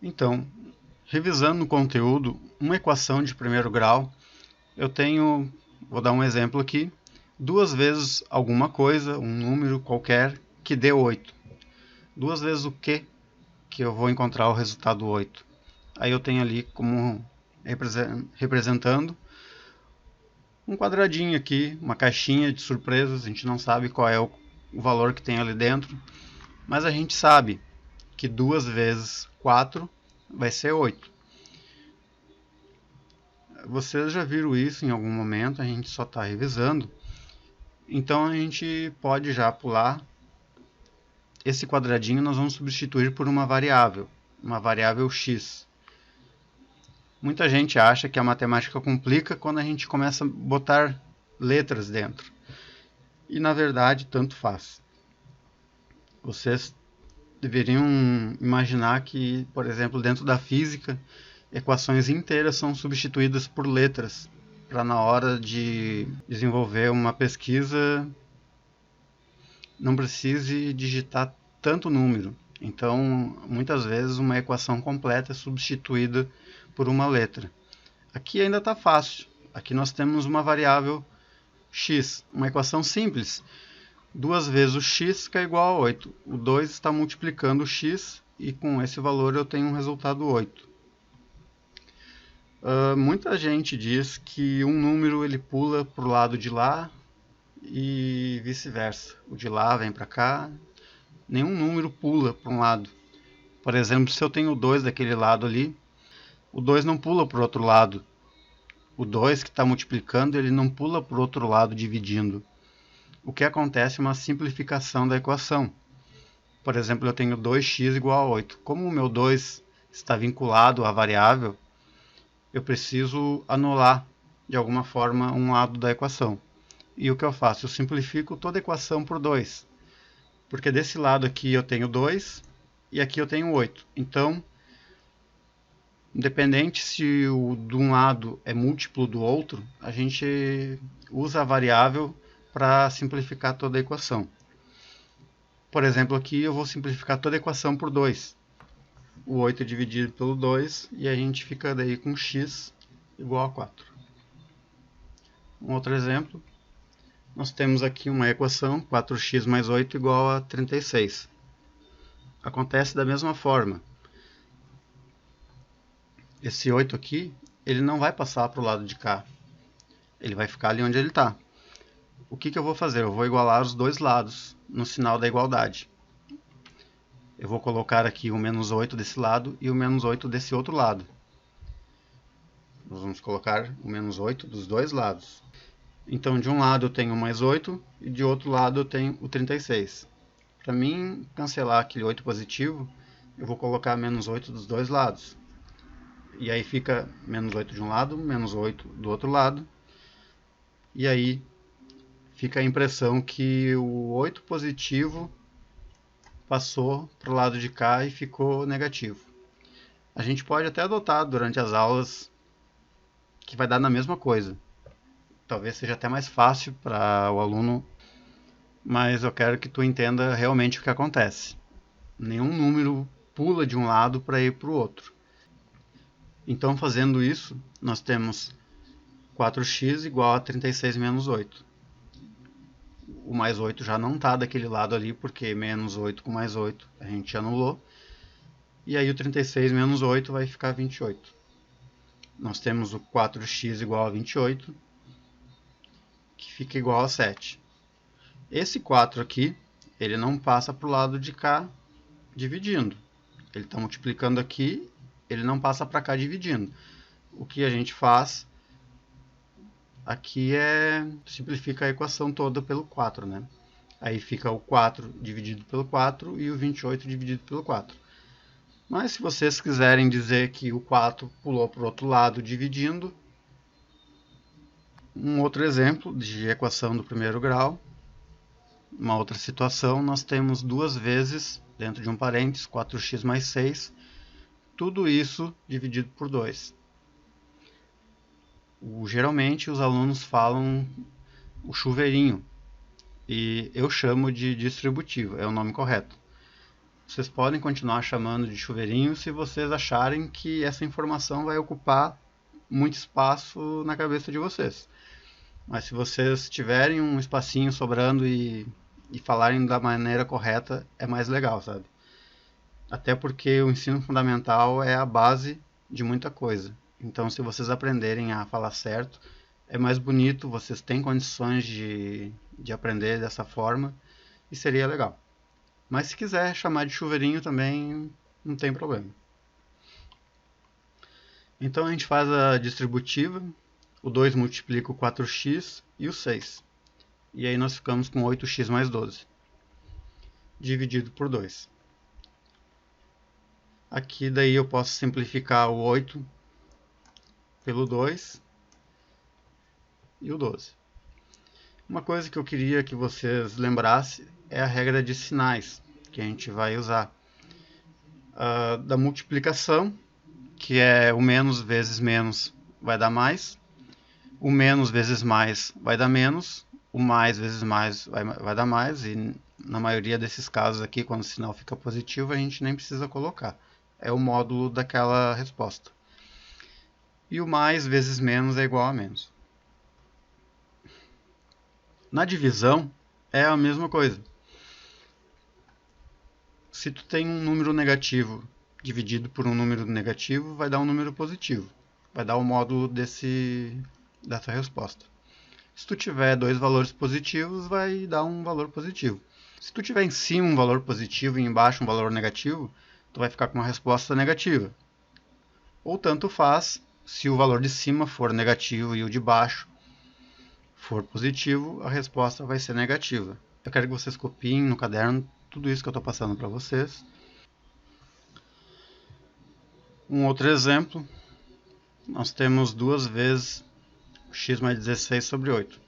Então, revisando o conteúdo, uma equação de primeiro grau, vou dar um exemplo aqui, duas vezes alguma coisa, um número qualquer, que dê 8. Duas vezes o que eu vou encontrar o resultado 8. Aí eu tenho ali como representando um quadradinho aqui, uma caixinha de surpresas, a gente não sabe qual é o valor que tem ali dentro, mas a gente sabe que 2 vezes 4 vai ser 8. Vocês já viram isso em algum momento, a gente só está revisando. Então a gente pode já pular. Esse quadradinho nós vamos substituir por uma variável x. Muita gente acha que a matemática complica quando a gente começa a botar letras dentro. E na verdade, tanto faz. Vocês deveriam imaginar que, por exemplo, dentro da física, equações inteiras são substituídas por letras, para na hora de desenvolver uma pesquisa não precise digitar tanto número. Então, muitas vezes uma equação completa é substituída por uma letra. Aqui ainda está fácil. Aqui nós temos uma variável x, uma equação simples. 2 vezes o x que é igual a 8. O 2 está multiplicando o x e com esse valor eu tenho um resultado 8. Muita gente diz que um número ele pula para o lado de lá e vice-versa. O de lá vem para cá. Nenhum número pula para um lado. Por exemplo, se eu tenho o 2 daquele lado ali, o 2 não pula para o outro lado. O 2 que está multiplicando, ele não pula para o outro lado dividindo. O que acontece é uma simplificação da equação. Por exemplo, eu tenho 2x igual a 8. Como o meu 2 está vinculado à variável, eu preciso anular de alguma forma um lado da equação. E o que eu faço? Eu simplifico toda a equação por 2. Porque desse lado aqui eu tenho 2 e aqui eu tenho 8. Então, independente se o de um lado é múltiplo do outro, a gente usa a variável para simplificar toda a equação. Por exemplo, aqui eu vou simplificar toda a equação por 2. O 8 dividido pelo 2 e a gente fica daí com x igual a 4. Um outro exemplo, nós temos aqui uma equação, 4x mais 8 igual a 36. Acontece da mesma forma. Esse 8 aqui, ele não vai passar para o lado de cá. Ele vai ficar ali onde ele está. O que eu vou fazer? Eu vou igualar os dois lados no sinal da igualdade. Eu vou colocar aqui o menos 8 desse lado e o menos 8 desse outro lado. Nós vamos colocar o menos 8 dos dois lados. Então, de um lado eu tenho mais 8 e de outro lado eu tenho o 36. Para mim cancelar aquele 8 positivo, eu vou colocar menos 8 dos dois lados. E aí fica menos 8 de um lado, menos 8 do outro lado. E aí fica a impressão que o 8 positivo passou para o lado de cá e ficou negativo. A gente pode até adotar durante as aulas que vai dar na mesma coisa. Talvez seja até mais fácil para o aluno, mas eu quero que tu entenda realmente o que acontece. Nenhum número pula de um lado para ir para o outro. Então, fazendo isso, nós temos 4x igual a 36 menos 8. O mais 8 já não está daquele lado ali, porque menos 8 com mais 8 a gente anulou. E aí o 36 menos 8 vai ficar 28. Nós temos o 4x igual a 28, que fica igual a 7. Esse 4 aqui, ele não passa para o lado de cá dividindo. Ele está multiplicando aqui, ele não passa para cá dividindo. O que a gente faz aqui é simplifica a equação toda pelo 4, né? Aí fica o 4 dividido pelo 4 e o 28 dividido pelo 4. Mas se vocês quiserem dizer que o 4 pulou para o outro lado dividindo, um outro exemplo de equação do primeiro grau, uma outra situação, nós temos duas vezes, dentro de um parênteses, 4x mais 6, tudo isso dividido por 2. Geralmente os alunos falam o chuveirinho, e eu chamo de distributivo, é o nome correto. Vocês podem continuar chamando de chuveirinho se vocês acharem que essa informação vai ocupar muito espaço na cabeça de vocês. Mas se vocês tiverem um espacinho sobrando e falarem da maneira correta, é mais legal, sabe? Até porque o ensino fundamental é a base de muita coisa. Então, se vocês aprenderem a falar certo, é mais bonito, vocês têm condições de aprender dessa forma e seria legal. Mas se quiser chamar de chuveirinho também, não tem problema. Então a gente faz a distributiva, o 2 multiplica o 4x e o 6. E aí nós ficamos com 8x mais 12, dividido por 2. Aqui daí eu posso simplificar o 8 pelo 2 e o 12. Uma coisa que eu queria que vocês lembrassem é a regra de sinais que a gente vai usar. Da multiplicação, que é o menos vezes menos vai dar mais, o menos vezes mais vai dar menos, o mais vezes mais vai dar mais, e na maioria desses casos aqui, quando o sinal fica positivo, a gente nem precisa colocar. É o módulo daquela resposta. E o mais vezes menos é igual a menos. Na divisão, é a mesma coisa. Se tu tem um número negativo dividido por um número negativo, vai dar um número positivo. Vai dar o módulo dessa resposta. Se tu tiver dois valores positivos, vai dar um valor positivo. Se tu tiver em cima um valor positivo e embaixo um valor negativo, tu vai ficar com uma resposta negativa. Ou tanto faz, se o valor de cima for negativo e o de baixo for positivo, a resposta vai ser negativa. Eu quero que vocês copiem no caderno tudo isso que eu estou passando para vocês. Um outro exemplo, nós temos 2 vezes x mais 16 sobre 8.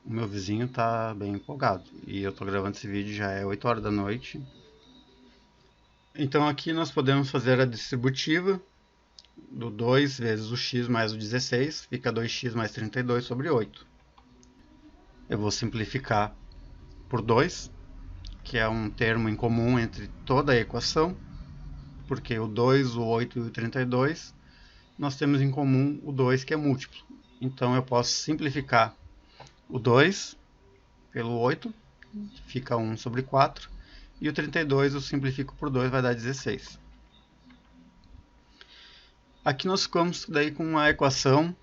O meu vizinho está bem empolgado e eu estou gravando esse vídeo, já é 8 horas da noite. Então aqui nós podemos fazer a distributiva do 2 vezes o x mais o 16, fica 2x mais 32 sobre 8. Eu vou simplificar por 2, que é um termo em comum entre toda a equação, porque o 2, o 8 e o 32, nós temos em comum o 2, que é múltiplo. Então eu posso simplificar o 2 pelo 8, fica 1 sobre 4, e o 32 eu simplifico por 2, vai dar 16. Aqui nós ficamos daí com a equação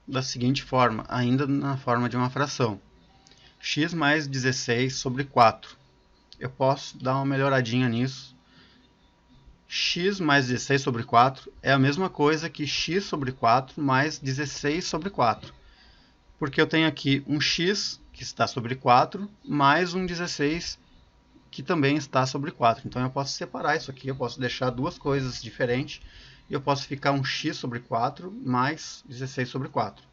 da seguinte forma, ainda na forma de uma fração. X mais 16 sobre 4. Eu posso dar uma melhoradinha nisso. X mais 16 sobre 4 é a mesma coisa que x sobre 4 mais 16 sobre 4. Porque eu tenho aqui um x, que está sobre 4, mais um 16, que também está sobre 4. Então eu posso separar isso aqui, eu posso deixar duas coisas diferentes, e eu posso ficar um x sobre 4 mais 16 sobre 4.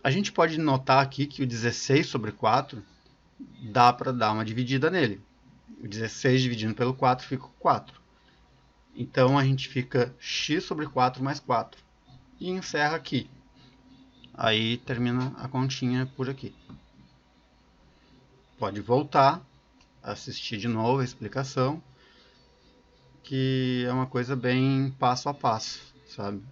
A gente pode notar aqui que o 16 sobre 4 dá para dar uma dividida nele. O 16 dividindo pelo 4 fica 4. Então a gente fica x sobre 4 mais 4. E encerra aqui. Aí termina a continha por aqui. Pode voltar, assistir de novo a explicação, que é uma coisa bem passo a passo, sabe?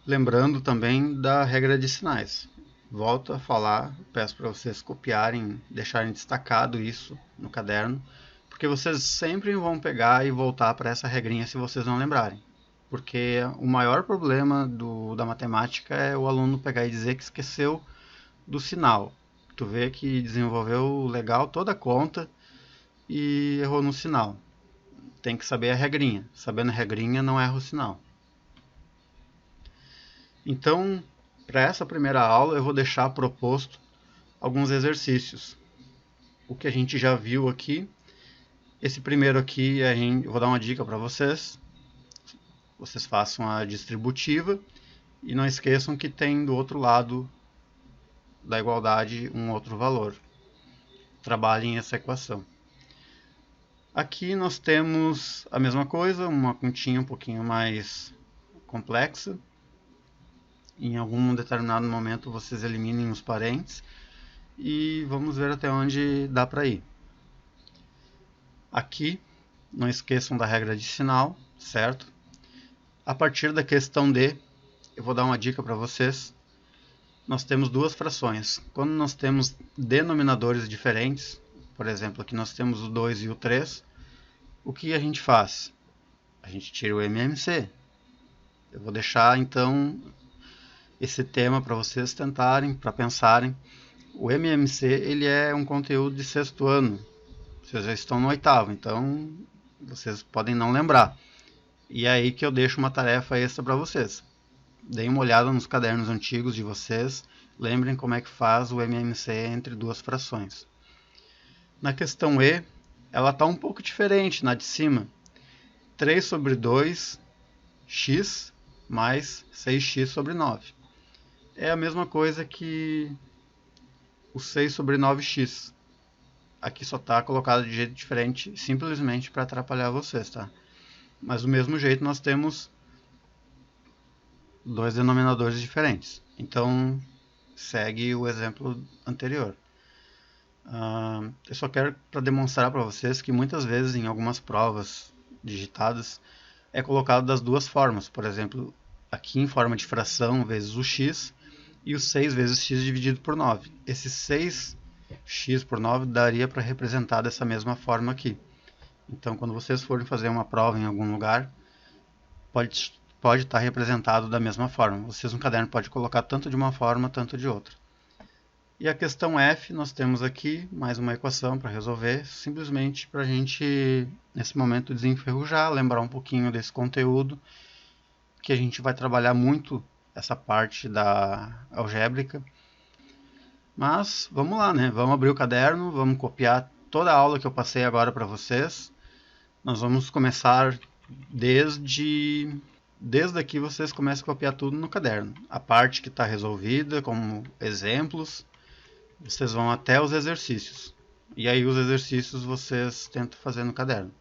Lembrando também da regra de sinais. Volto a falar, peço para vocês copiarem, deixarem destacado isso no caderno, porque vocês sempre vão pegar e voltar para essa regrinha se vocês não lembrarem. Porque o maior problema da matemática é o aluno pegar e dizer que esqueceu do sinal. Tu vê que desenvolveu legal toda a conta e errou no sinal. Tem que saber a regrinha. Sabendo a regrinha, não erra o sinal. Então, para essa primeira aula, eu vou deixar proposto alguns exercícios. O que a gente já viu aqui. Esse primeiro aqui, eu vou dar uma dica para vocês. Vocês façam a distributiva e não esqueçam que tem do outro lado da igualdade um outro valor. Trabalhem essa equação. Aqui nós temos a mesma coisa, uma continha um pouquinho mais complexa. Em algum determinado momento vocês eliminem os parênteses. e vamos ver até onde dá para ir. Aqui, não esqueçam da regra de sinal, certo? A partir da questão D, eu vou dar uma dica para vocês. Nós temos duas frações. Quando nós temos denominadores diferentes, por exemplo, aqui nós temos o 2 e o 3, o que a gente faz? A gente tira o MMC. Eu vou deixar então esse tema para vocês tentarem, para pensarem. O MMC ele é um conteúdo de sexto ano. Vocês já estão no oitavo, então vocês podem não lembrar. E é aí que eu deixo uma tarefa extra para vocês. Deem uma olhada nos cadernos antigos de vocês, lembrem como é que faz o MMC entre duas frações. Na questão E, ela está um pouco diferente na de cima. 3 sobre 2x mais 6x sobre 9. É a mesma coisa que o 6 sobre 9x. Aqui só está colocado de jeito diferente, simplesmente para atrapalhar vocês, tá? Mas do mesmo jeito nós temos dois denominadores diferentes. Então, segue o exemplo anterior. Eu só quero para demonstrar para vocês que muitas vezes em algumas provas digitadas é colocado das duas formas. Por exemplo, aqui em forma de fração vezes o x e o 6 vezes x dividido por 9. Esse 6x por 9 daria para representar dessa mesma forma aqui. Então, quando vocês forem fazer uma prova em algum lugar, pode estar representado da mesma forma. Vocês no caderno podem colocar tanto de uma forma, tanto de outra. E a questão F, nós temos aqui mais uma equação para resolver, simplesmente para a gente, nesse momento, desenferrujar, lembrar um pouquinho desse conteúdo, que a gente vai trabalhar muito essa parte da algébrica. Mas, vamos lá, né? Vamos abrir o caderno, vamos copiar toda a aula que eu passei agora para vocês. Nós vamos começar desde aqui, vocês começam a copiar tudo no caderno. A parte que está resolvida, como exemplos, vocês vão até os exercícios. E aí os exercícios vocês tentam fazer no caderno.